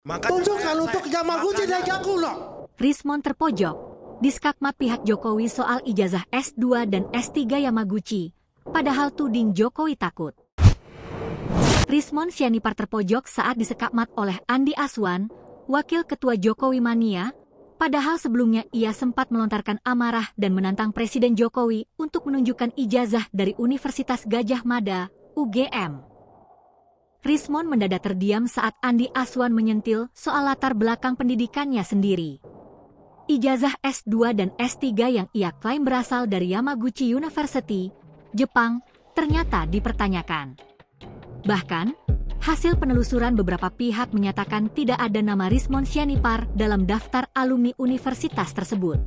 Tunjukkan untuk Yamaguchi Daigaku no. Rismon terpojok di skakmat pihak Jokowi soal ijazah S2 dan S3 Yamaguchi, padahal tuding Jokowi takut. Rismon Sianipar terpojok saat disekakmat oleh Andi Aswan, wakil ketua Jokowi Mania, padahal sebelumnya ia sempat melontarkan amarah dan menantang Presiden Jokowi untuk menunjukkan ijazah dari Universitas Gadjah Mada, UGM. Rismon mendadak terdiam saat Andi Aswan menyentil soal latar belakang pendidikannya sendiri. Ijazah S2 dan S3 yang ia klaim berasal dari Yamaguchi University, Jepang, ternyata dipertanyakan. Bahkan, hasil penelusuran beberapa pihak menyatakan tidak ada nama Rismon Sianipar dalam daftar alumni universitas tersebut.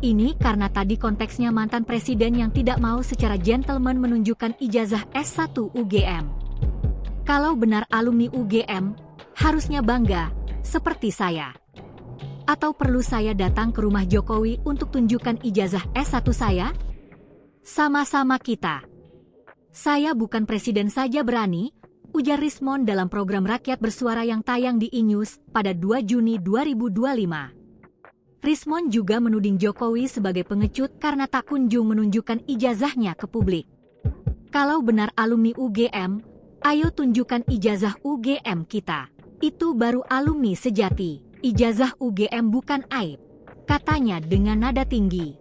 Ini karena tadi konteksnya mantan presiden yang tidak mau secara gentleman menunjukkan ijazah S1 UGM. Kalau benar alumni UGM, harusnya bangga, seperti saya. Atau perlu saya datang ke rumah Jokowi untuk tunjukkan ijazah S1 saya? Sama-sama kita. Saya bukan presiden saja berani, ujar Rismon dalam program Rakyat Bersuara yang tayang di E-News pada 2 Juni 2025. Rismon juga menuding Jokowi sebagai pengecut karena tak kunjung menunjukkan ijazahnya ke publik. Kalau benar alumni UGM, ayo tunjukkan ijazah UGM kita. Itu baru alumni sejati. Ijazah UGM bukan aib, katanya dengan nada tinggi.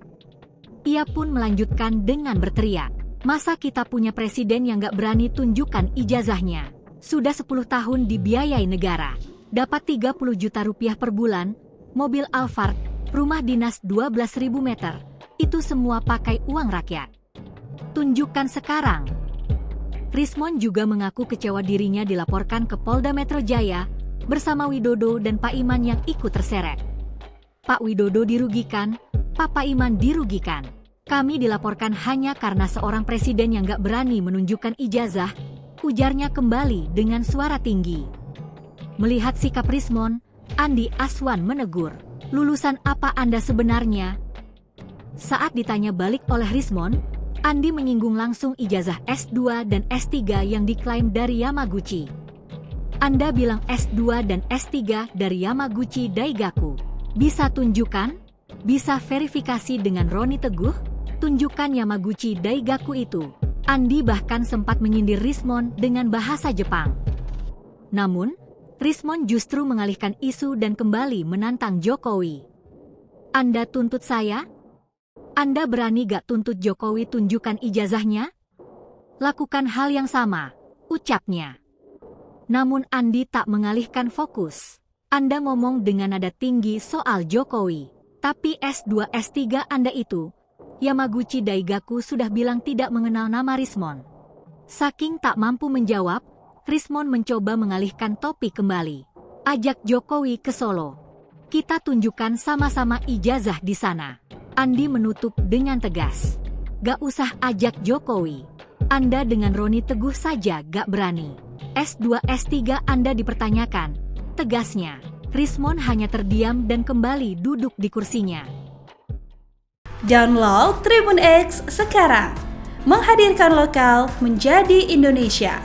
Ia pun melanjutkan dengan berteriak, masa kita punya presiden yang gak berani tunjukkan ijazahnya? Sudah 10 tahun dibiayai negara, dapat 30 juta rupiah per bulan, mobil Alphard, rumah dinas 12.000 meter, itu semua pakai uang rakyat. Tunjukkan sekarang. Rismon juga mengaku kecewa dirinya dilaporkan ke Polda Metro Jaya bersama Widodo dan Pak Iman yang ikut terseret. Pak Widodo dirugikan, Pak Iman dirugikan. Kami dilaporkan hanya karena seorang presiden yang gak berani menunjukkan ijazah, ujarnya kembali dengan suara tinggi. Melihat sikap Rismon, Andi Aswan menegur, lulusan apa Anda sebenarnya? Saat ditanya balik oleh Rismon, Andi menyinggung langsung ijazah S2 dan S3 yang diklaim dari Yamaguchi. Anda bilang S2 dan S3 dari Yamaguchi Daigaku. Bisa tunjukkan? Bisa verifikasi dengan Roni Teguh? Tunjukkan Yamaguchi Daigaku itu. Andi bahkan sempat menyindir Rismon dengan bahasa Jepang. Namun, Rismon justru mengalihkan isu dan kembali menantang Jokowi. Anda tuntut saya? Anda berani gak tuntut Jokowi tunjukkan ijazahnya? Lakukan hal yang sama, ucapnya. Namun Andi tak mengalihkan fokus. Anda ngomong dengan nada tinggi soal Jokowi. Tapi S2 S3 Anda itu, Yamaguchi Daigaku sudah bilang tidak mengenal nama Rismon. Saking tak mampu menjawab, Rismon mencoba mengalihkan topik kembali. Ajak Jokowi ke Solo. Kita tunjukkan sama-sama ijazah di sana. Andi menutup dengan tegas. Gak usah ajak Jokowi. Anda dengan Roni Teguh saja gak berani. S2 S3 Anda dipertanyakan. Tegasnya, Rismon hanya terdiam dan kembali duduk di kursinya. Download Tribun X sekarang. Menghadirkan lokal menjadi Indonesia.